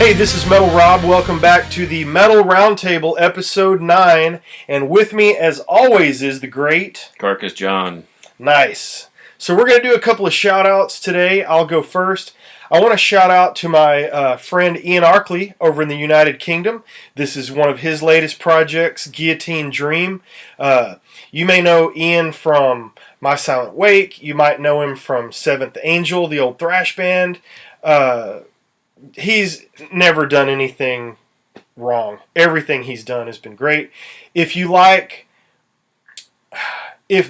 Hey, this is Metal Rob. Welcome back to the Metal Roundtable, Episode 9. And with me, as always, is the great... Carcass John. Nice. So we're going to do a couple of shout-outs today. I'll go first. I want to shout out to my friend Ian Arkley over in the United Kingdom. This is one of his latest projects, Guillotine Dream. You may know Ian from My Silent Wake. You might know him from Seventh Angel, the old thrash band. He's never done anything wrong. Everything he's done has been great. If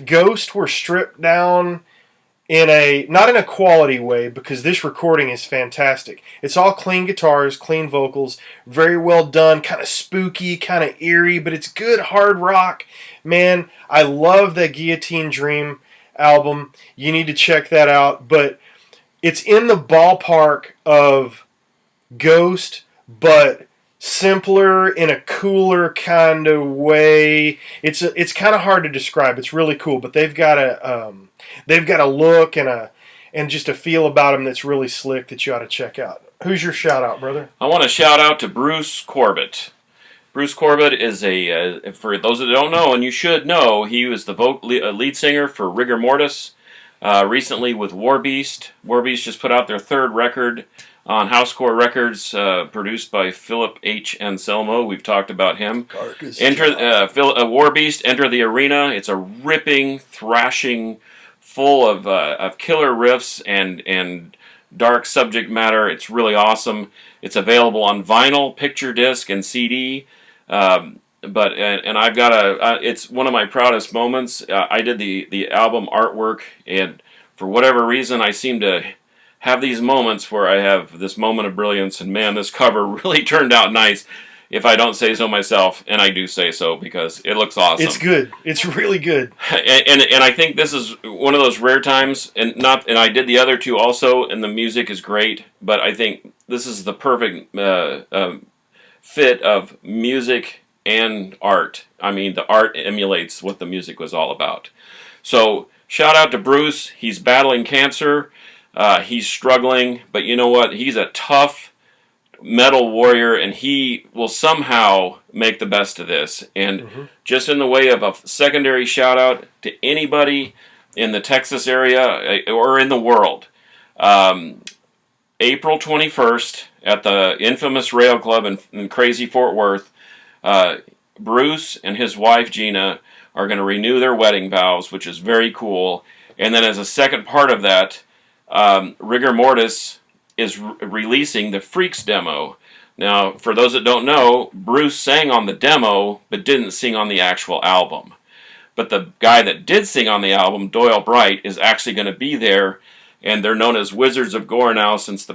Ghost were stripped down not in a quality way, because this recording is fantastic. It's all clean guitars, clean vocals, very well done, kind of spooky, kind of eerie, but it's good hard rock. Man, I love that Guillotine Dream album. You need to check that out, but it's in the ballpark of Ghost, but simpler in a cooler kind of way. It's kind of hard to describe. It's really cool, but they've got a look and just a feel about them that's really slick that you ought to check out. Who's your shout out, brother? I want to shout out to Bruce Corbett. Bruce Corbett is for those that don't know, and you should know, he was the lead singer for Rigor Mortis. Recently with Warbeast. Warbeast just put out their third record on Housecore Records, produced by Philip H. Anselmo. We've talked about him. Warbeast, Enter the Arena. It's a ripping, thrashing, full of killer riffs and dark subject matter. It's really awesome. It's available on vinyl, picture disc, and CD. I've got it's one of my proudest moments. I did the album artwork, and for whatever reason, I seem to have these moments where I have this moment of brilliance, and man, this cover really turned out nice, if I don't say so myself, and I do say so because it looks awesome. It's good. It's really good. And I think this is one of those rare times, and I did the other two also, and the music is great, but I think this is the perfect fit of music and art. I mean, the art emulates what the music was all about. So, shout out to Bruce. He's battling cancer. He's struggling, but you know what? He's a tough metal warrior, and he will somehow make the best of this. And just in the way of a secondary shout out to anybody in the Texas area or in the world, April 21st at the infamous Rail Club in Crazy Fort Worth, Bruce and his wife Gina are going to renew their wedding vows, which is very cool. And then as a second part of that, Rigor Mortis is releasing the Freaks demo. Now, for those that don't know, Bruce sang on the demo, but didn't sing on the actual album. But the guy that did sing on the album, Doyle Bright, is actually going to be there, and they're known as Wizards of Gore now since the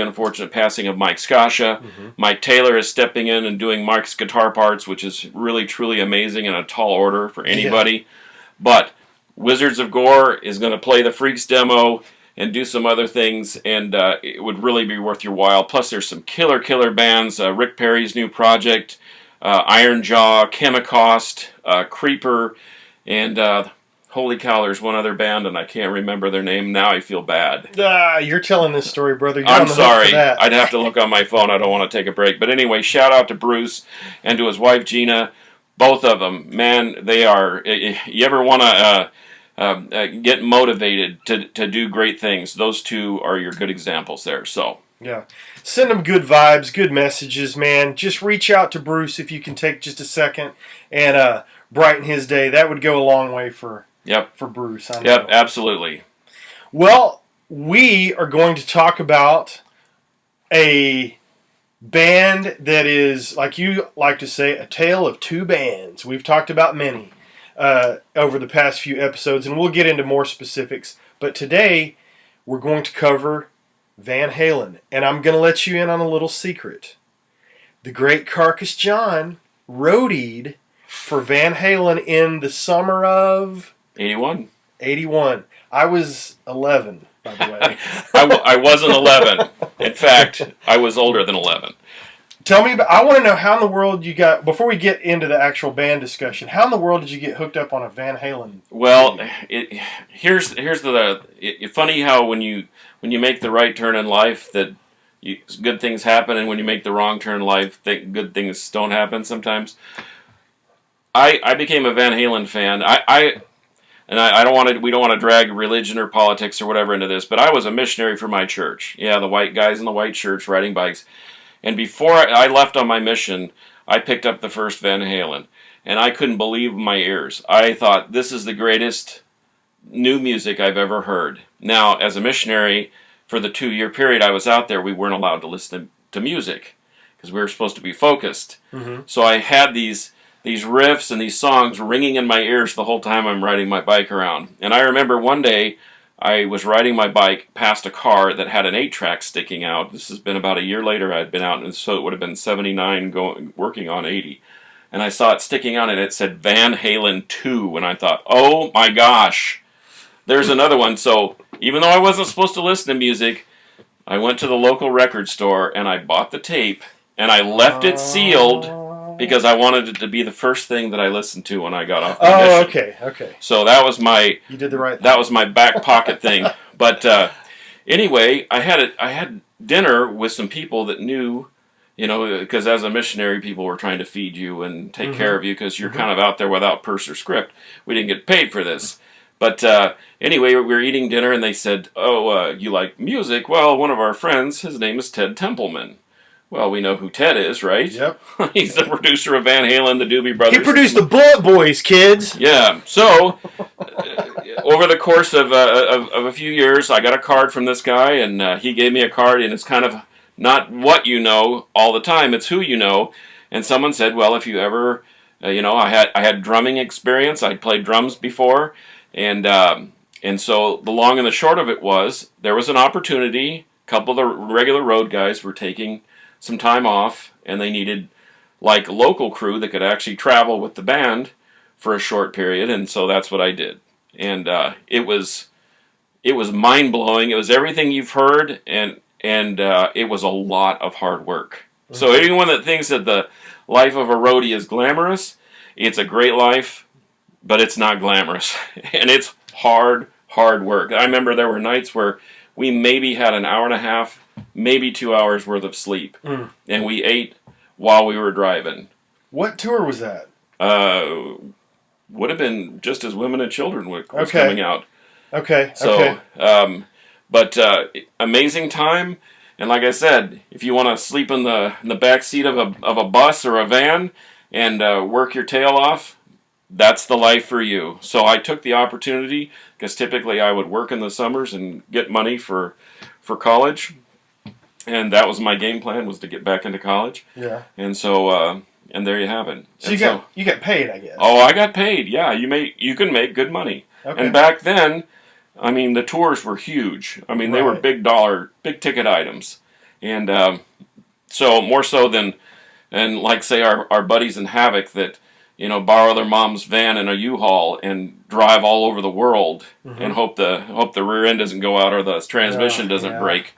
unfortunate passing of Mike Scascia. Mike Taylor is stepping in and doing Mike's guitar parts, which is really, truly amazing and a tall order for anybody. Yeah. But Wizards of Gore is going to play the Freaks demo and do some other things, and it would really be worth your while. Plus, there's some killer bands. Rick Perry's new project, Iron Jaw, Chemicost, Creeper, and holy cow, there's one other band, and I can't remember their name. Now I feel bad. You're telling this story, brother. I'm sorry. I'd have to look on my phone. I don't want to take a break. But anyway, shout out to Bruce and to his wife, Gina. Both of them, man, they are... You ever want to... get motivated to do great things. Those two are your good examples there. So yeah, send them good vibes, good messages, man. Just reach out to Bruce if you can take just a second and brighten his day. That would go a long way for Bruce. I know. Yep, absolutely. Well, we are going to talk about a band that is, like you like to say, a tale of two bands. We've talked about many over the past few episodes, and we'll get into more specifics. But today, we're going to cover Van Halen, and I'm going to let you in on a little secret. The great Carcass John roadied for Van Halen in the summer of... 81. I was 11, by the way. I wasn't 11. In fact, I was older than 11. Tell me about, I want to know how in the world you got, before we get into the actual band discussion, how in the world did you get hooked up on a Van Halen? Well, here's the funny how when you make the right turn in life that good things happen, and when you make the wrong turn in life, good things don't happen sometimes. I became a Van Halen fan. I don't want to. We don't want to drag religion or politics or whatever into this, but I was a missionary for my church. Yeah, the white guys in the white shirts riding bikes. And before I left on my mission, I picked up the first Van Halen, and I couldn't believe my ears. I thought, this is the greatest new music I've ever heard. Now, as a missionary, for the 2-year period I was out there, we weren't allowed to listen to music because we were supposed to be focused. Mm-hmm. So I had these riffs and these songs ringing in my ears the whole time I'm riding my bike around. And I remember one day I was riding my bike past a car that had an 8-track sticking out. This has been about a year later I'd been out, and so it would have been 79 working on 80. And I saw it sticking out, and it said Van Halen 2, and I thought, oh my gosh, there's another one. So even though I wasn't supposed to listen to music, I went to the local record store, and I bought the tape, and I left it sealed because I wanted it to be the first thing that I listened to when I got off the mission. Okay. So that was you did the right thing. That was my back pocket thing. But anyway, I had dinner with some people that knew, because as a missionary, people were trying to feed you and take care of you because you're kind of out there without purse or script. We didn't get paid for this. But anyway, we were eating dinner, and they said, you like music? Well, one of our friends, his name is Ted Templeman. Well, we know who Ted is, right? Yep. He's the producer of Van Halen, the Doobie Brothers. He produced the Bullet Boys, kids. Yeah. So, over the course of a few years, I got a card from this guy, and he gave me a card, and it's kind of not what you know all the time, it's who you know. And someone said, well, if you ever, I had drumming experience. I'd played drums before, and so the long and the short of it was, there was an opportunity. A couple of the regular road guys were taking some time off, and they needed like a local crew that could actually travel with the band for a short period, and so that's what I did. And it was mind-blowing. It was everything you've heard, and it was a lot of hard work. Mm-hmm. So anyone that thinks that the life of a roadie is glamorous, it's a great life, but it's not glamorous. And it's hard work. I remember there were nights where we maybe had an hour and a half, maybe 2 hours worth of sleep. And we ate while we were driving. What tour was that? Would have been just as Women and Children was coming out. Okay. So, but amazing time. And like I said, if you want to sleep in the back seat of a bus or a van and work your tail off, that's the life for you. So I took the opportunity, because typically I would work in the summers and get money for college. And that was my game plan, was to get back into college. Yeah. And so, and there you have it. So you got paid, I guess. Oh, I got paid. Yeah, you can make good money. Okay. And back then, I mean, the tours were huge. I mean, they were big ticket items, and so more so than like say our buddies in Havoc that borrow their mom's van and a U-Haul and drive all over the world and hope the rear end doesn't go out or the transmission doesn't break.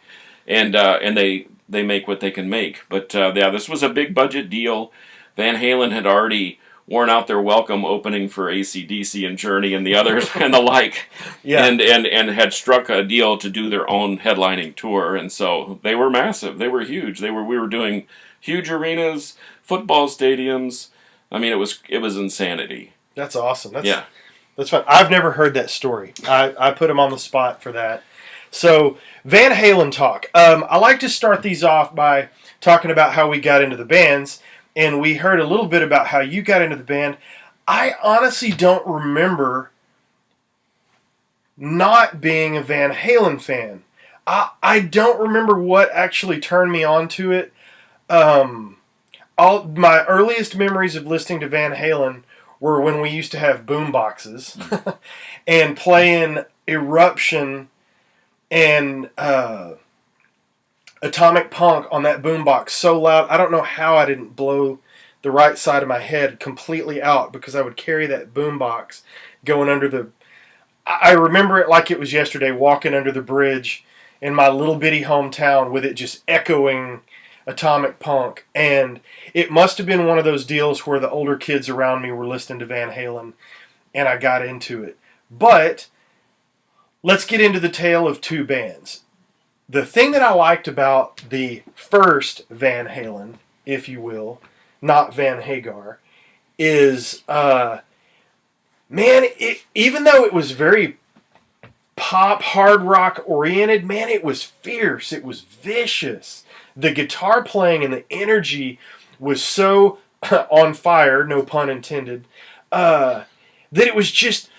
And they make what they can make. But this was a big budget deal. Van Halen had already worn out their welcome opening for AC/DC and Journey and the others and the like. Yeah. And had struck a deal to do their own headlining tour. And so they were massive. They were huge. We were doing huge arenas, football stadiums. I mean, it was insanity. That's awesome. That's fun. I've never heard that story. I put him on the spot for that. So, Van Halen Talk. I like to start these off by talking about how we got into the bands, and we heard a little bit about how you got into the band. I honestly don't remember not being a Van Halen fan. I don't remember what actually turned me on to it. All my earliest memories of listening to Van Halen were when we used to have boom boxes and playing Eruption and Atomic Punk on that boombox so loud. I don't know how I didn't blow the right side of my head completely out, because I would carry that boombox going under the... I remember it like it was yesterday, walking under the bridge in my little bitty hometown with it just echoing Atomic Punk. And it must have been one of those deals where the older kids around me were listening to Van Halen, and I got into it. But... let's get into the tale of two bands. the thing that I liked about the first Van Halen, if you will, not Van Hagar, is man, even though it was very pop, hard rock oriented, man, it was fierce. It was vicious. The guitar playing and the energy was so on fire, no pun intended, that it was just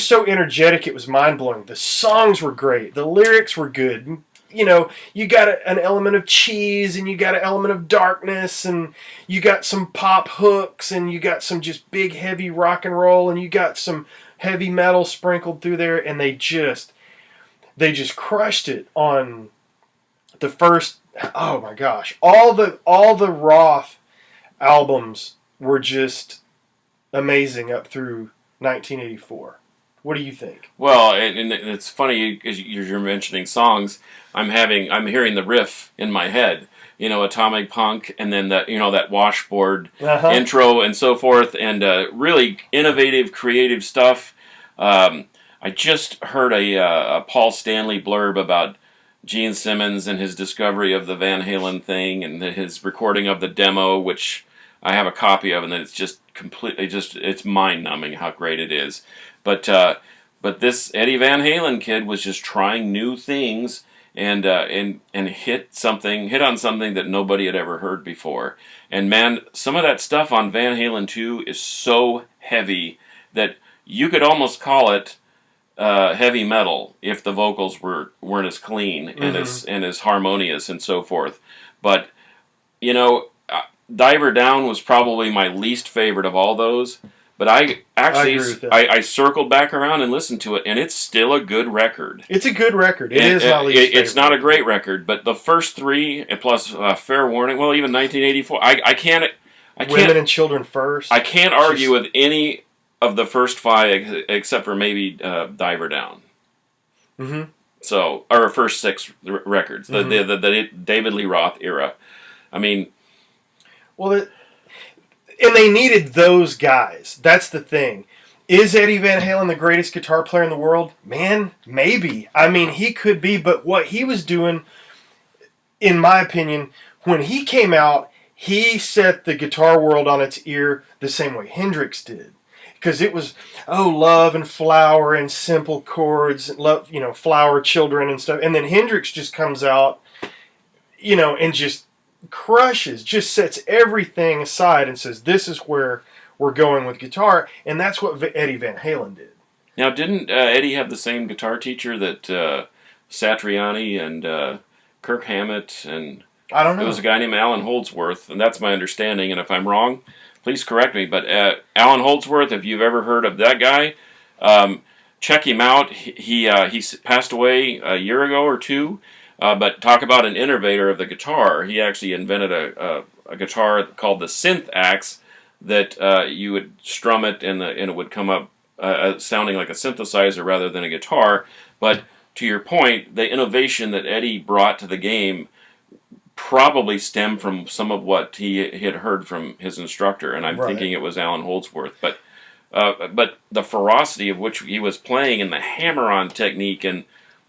so energetic. It was mind blowing. The songs were great. The lyrics were good. You know, you got an element of cheese, and you got an element of darkness, and you got some pop hooks, and you got some just big heavy rock and roll, and you got some heavy metal sprinkled through there, and they just crushed it on the first. Oh my gosh, all the Roth albums were just amazing up through 1984. What do you think? Well, and it's funny as you're mentioning songs. I'm hearing the riff in my head. You know, Atomic Punk, and then that washboard intro and so forth, and really innovative, creative stuff. I just heard a Paul Stanley blurb about Gene Simmons and his discovery of the Van Halen thing, and his recording of the demo, which I have a copy of, and it's just completely it's mind-numbing how great it is. But this Eddie Van Halen kid was just trying new things and hit on something that nobody had ever heard before. And man, some of that stuff on Van Halen 2 is so heavy that you could almost call it heavy metal if the vocals weren't as clean and as harmonious and so forth. But you know, Diver Down was probably my least favorite of all those. But I circled back around and listened to it, and it's still a good record. It's a good record. It is my least favorite. It's not a great record, but the first three, plus Fair Warning, well, even 1984, I can't. Women and Children First. I can't argue with any of the first five except for maybe Diver Down. Mm-hmm. So, or first six records, the David Lee Roth era. I mean, well. And they needed those guys. That's the thing. Is Eddie Van Halen the greatest guitar player in the world? Man, maybe. I mean, he could be, but what he was doing, in my opinion, when he came out, he set the guitar world on its ear the same way Hendrix did. Because it was, love and flower and simple chords, love, flower children and stuff. And then Hendrix just comes out, and just crushes, just sets everything aside and says, this is where we're going with guitar, and that's what Eddie Van Halen did. Now, didn't Eddie have the same guitar teacher that Satriani and Kirk Hammett and... I don't know. There was a guy named Alan Holdsworth, and that's my understanding, and if I'm wrong, please correct me, but Alan Holdsworth, if you've ever heard of that guy, check him out. He passed away a year ago or two. But talk about an innovator of the guitar. He actually invented a guitar called the synth axe that you would strum it and it would come up sounding like a synthesizer rather than a guitar. But to your point, the innovation that Eddie brought to the game probably stemmed from some of what he had heard from his instructor, and I'm thinking it was Alan Holdsworth. But the ferocity of which he was playing and the hammer-on technique and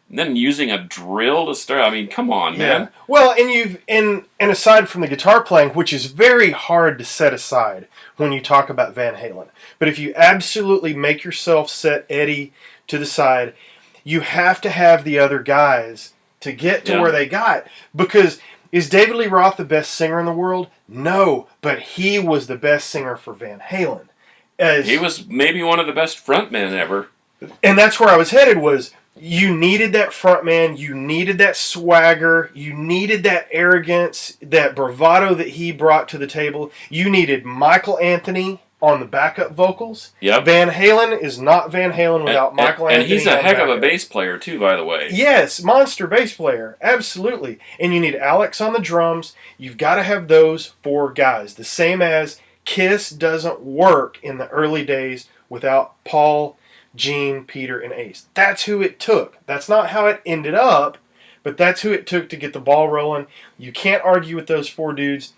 then using a drill to start. I mean, come on, man. Well, and aside from the guitar playing, which is very hard to set aside when you talk about Van Halen, but if you absolutely make yourself set Eddie to the side, you have to have the other guys to get to where they got. Because is David Lee Roth the best singer in the world? No, but he was the best singer for Van Halen. He was maybe one of the best frontmen ever. And that's where I was headed was, you needed that front man, you needed that swagger, you needed that arrogance, that bravado that he brought to the table. You needed Michael Anthony on the backup vocals. Yep. Van Halen is not Van Halen without Michael Anthony. And he's a heck of a bass player too, by the way. Yes, monster bass player, absolutely. And you need Alex on the drums. You've got to have those four guys. The same as Kiss doesn't work in the early days without Paul, Gene, Peter, and Ace. That's who it took. That's not how it ended up, but that's who it took to get the ball rolling. You can't argue with those four dudes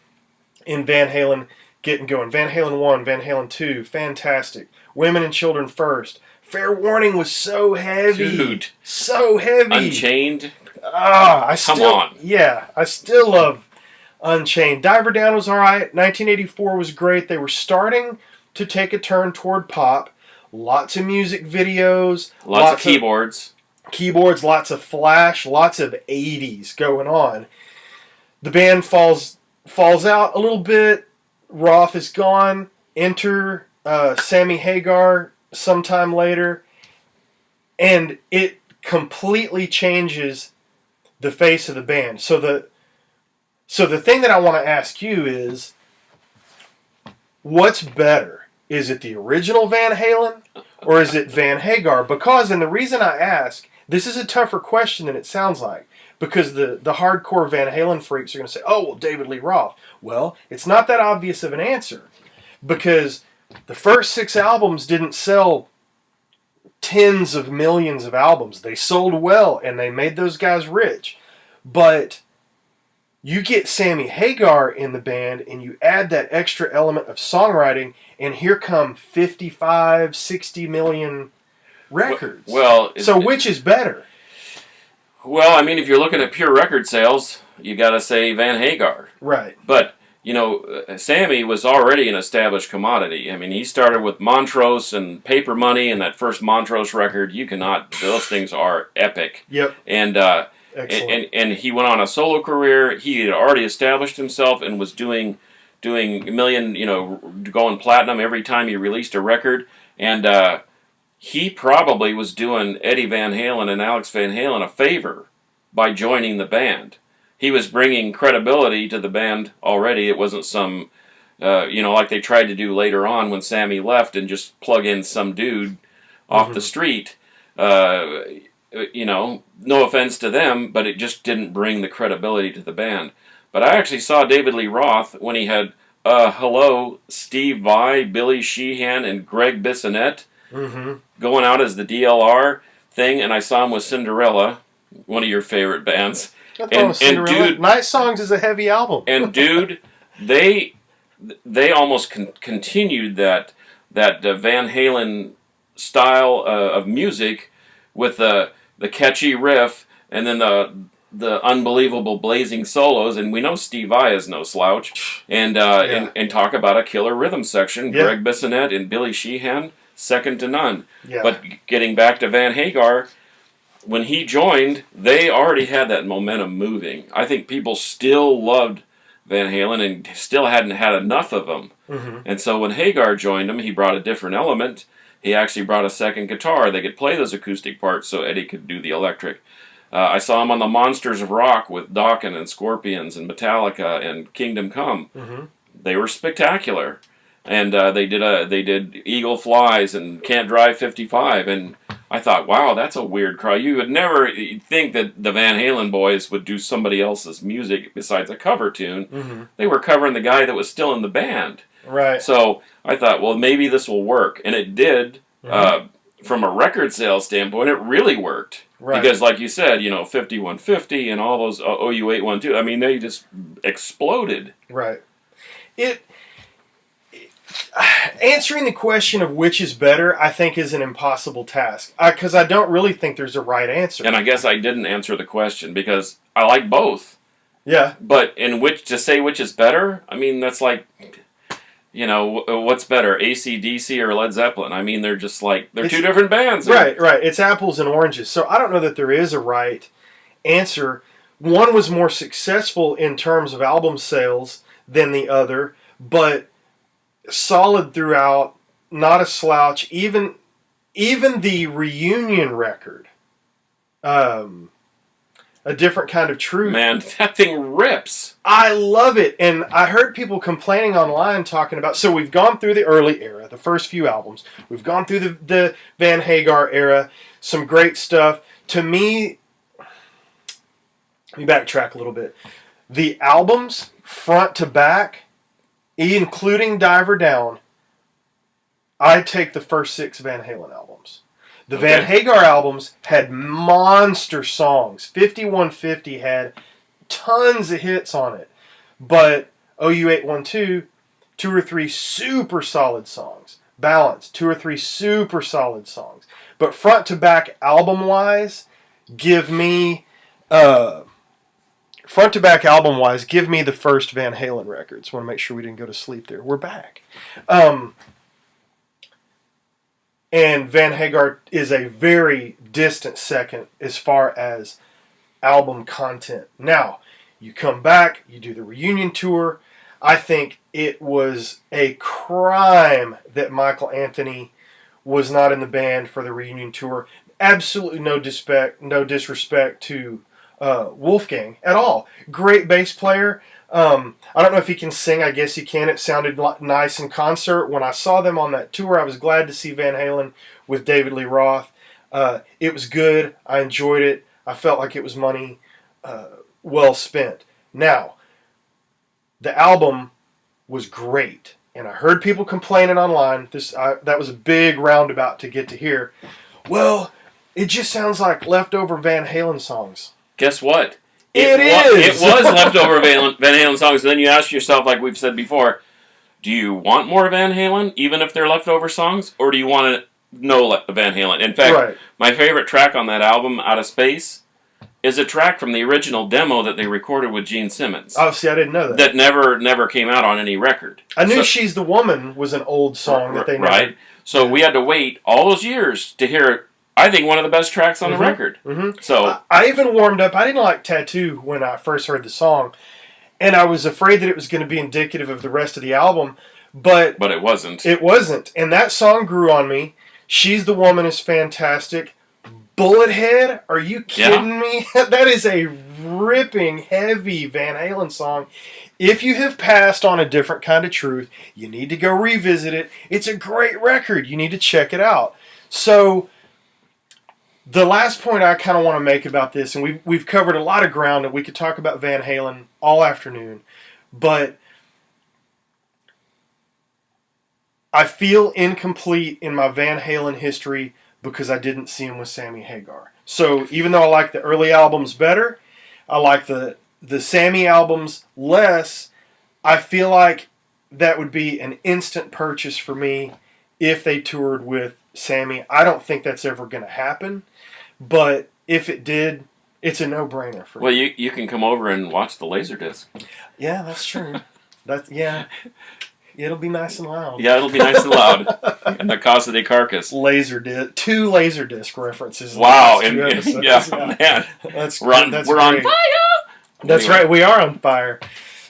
in Van Halen getting going. Van Halen 1, Van Halen 2, fantastic. Women and Children First. Fair Warning was so heavy. Dude. So heavy. Unchained. I Come on. Yeah, I still love Unchained. Diver Down was alright. 1984 was great. They were starting to take a turn toward pop. Lots of music videos. Lots of keyboards. Lots of flash, lots of 80s going on. The band falls out a little bit. Roth is gone. Enter Sammy Hagar sometime later. And it completely changes the face of the band. So the thing that I want to ask you is, what's better? Is it the original Van Halen or is it Van Hagar? Because, and the reason I ask, this is a tougher question than it sounds like. Because the hardcore Van Halen freaks are going to say, oh, well, David Lee Roth. Well, it's not that obvious of an answer. Because the first 6 albums didn't sell tens of millions of albums. They sold well, and they made those guys rich. But you get Sammy Hagar in the band, and you add that extra element of songwriting, and here come 55, 60 million records. Well, so which is better? Well, I mean, if you're looking at pure record sales, you got to say Van Hagar. Right. But, you know, Sammy was already an established commodity. I mean, he started with Montrose and Paper Money and that first Montrose record. Those things are epic. Yep. And he went on a solo career. He had already established himself and was doing a million, going platinum every time he released a record. And he probably was doing Eddie Van Halen and Alex Van Halen a favor by joining the band. He was bringing credibility to the band already. It wasn't some, like they tried to do later on when Sammy left and just plug in some dude off the street. No offense to them, but it just didn't bring the credibility to the band. But I actually saw David Lee Roth when he had Steve Vai, Billy Sheehan, and Greg Bissonette going out as the DLR thing, and I saw him with Cinderella, one of your favorite bands. And dude, Night Songs is a heavy album. And dude, they almost continued that Van Halen style of music with the catchy riff and then the unbelievable blazing solos. And we know Steve Vai is no slouch. And talk about a killer rhythm section. Yeah. Greg Bissonette and Billy Sheehan, second to none. Yeah. But getting back to Van Hagar, when he joined, they already had that momentum moving. I think people still loved Van Halen and still hadn't had enough of them. And so when Hagar joined him, he brought a different element. He actually brought a second guitar. They could play those acoustic parts so Eddie could do the electric. I saw him on the Monsters of Rock with Dokken and Scorpions and Metallica and Kingdom Come. They were spectacular. And they did Eagle Flies and Can't Drive 55, and I thought, wow, that's a weird crowd. You would never think that the Van Halen boys would do somebody else's music besides a cover tune. They were covering the guy that was still in the band. Right. So I thought, well, maybe this will work, and it did. From a record sales standpoint, it really worked. Right. Because, like you said, 5150 and all those OU812, I mean, they just exploded. Right. Answering the question of which is better, I think, is an impossible task. Because I don't really think there's a right answer. And I guess I didn't answer the question because I like both. Yeah. But to say which is better, I mean, that's like, what's better, AC/DC or Led Zeppelin? I mean, they're just like, they're two different bands. Right. It's apples and oranges. So I don't know that there is a right answer. One was more successful in terms of album sales than the other, but solid throughout, not a slouch. Even the reunion record, A Different Kind of Truth. Man, that thing rips. I love it. And I heard people complaining online talking about, so we've gone through the early era, the first few albums. We've gone through the Van Hagar era, some great stuff. To me, let me backtrack a little bit. The albums, front to back, including Diver Down, I'd take the first 6 Van Halen albums. The Van Hagar albums had monster songs. 5150 had tons of hits on it. But OU812, 2 or 3 super solid songs. Balance, 2 or 3 super solid songs. But front to back album-wise, give me Front to back album wise, give me the first Van Halen records. Want to make sure we didn't go to sleep there. We're back. And Van Hagar is a very distant second as far as album content. Now, you come back, you do the reunion tour. I think it was a crime that Michael Anthony was not in the band for the reunion tour. Absolutely no disrespect to Wolfgang at all. Great bass player. I don't know if he can sing. I guess he can. It sounded nice in concert. When I saw them on that tour, I was glad to see Van Halen with David Lee Roth. It was good. I enjoyed it. I felt like it was money well spent. Now, the album was great. And I heard people complaining online. That was a big roundabout to get to here. Well, it just sounds like leftover Van Halen songs. Guess what? It is. It was leftover Van Halen songs. And then you ask yourself, like we've said before, do you want more Van Halen, even if they're leftover songs? Or do you want no Van Halen? In fact, my favorite track on that album, Out of Space, is a track from the original demo that they recorded with Gene Simmons. Oh, see, I didn't know that. That never came out on any record. I knew She's the Woman was an old song that they never... Right. So we had to wait all those years to hear, I think, one of the best tracks on the record. Mm-hmm. So I even warmed up. I didn't like Tattoo when I first heard the song, and I was afraid that it was going to be indicative of the rest of the album, but it wasn't. It wasn't, and that song grew on me. She's the Woman is fantastic. Bullethead? Are you kidding me? That is a ripping, heavy Van Halen song. If you have passed on A Different Kind of Truth, you need to go revisit it. It's a great record. You need to check it out. So, the last point I kind of want to make about this, and we've covered a lot of ground, and we could talk about Van Halen all afternoon, but I feel incomplete in my Van Halen history because I didn't see him with Sammy Hagar. So even though I like the early albums better, I like the Sammy albums less, I feel like that would be an instant purchase for me if they toured with Sammy. I don't think that's ever going to happen, but if it did, it's a no-brainer for me. Well, you can come over and watch the Laserdisc. Yeah, that's true. It'll be nice and loud. Yeah, it'll be nice and loud. And the Casa de Carcass. Laserdisc. 2 Laserdisc references. Wow. Man. That's we're on fire. That's right. We are on fire.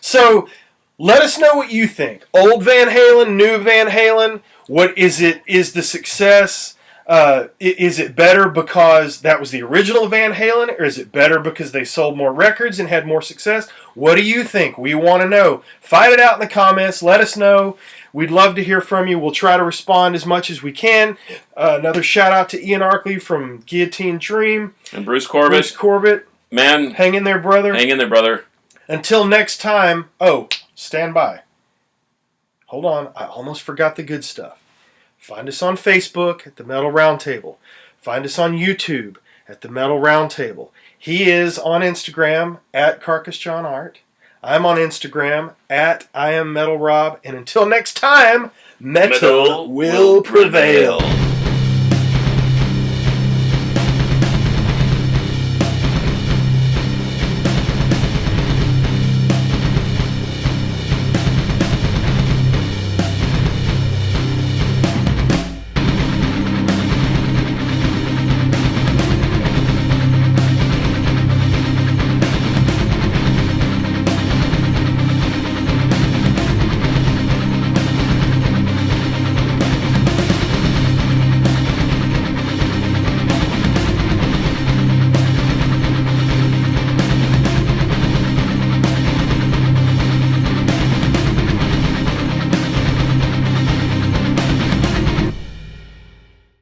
So, let us know what you think. Old Van Halen, new Van Halen. What is it? Is the success... is it better because that was the original Van Halen, or is it better because they sold more records and had more success? What do you think? We want to know. Fight it out in the comments. Let us know. We'd love to hear from you. We'll try to respond as much as we can. Another shout out to Ian Arkley from Guillotine Dream. And Bruce Corbett. Man. Hang in there, brother. Hang in there, brother. Until next time. Oh, stand by. Hold on. I almost forgot the good stuff. Find us on Facebook at the Metal Roundtable. Find us on YouTube at the Metal Roundtable. He is on Instagram at CarcassJohnArt. I'm on Instagram at IamMetalRob. And until next time, metal will prevail.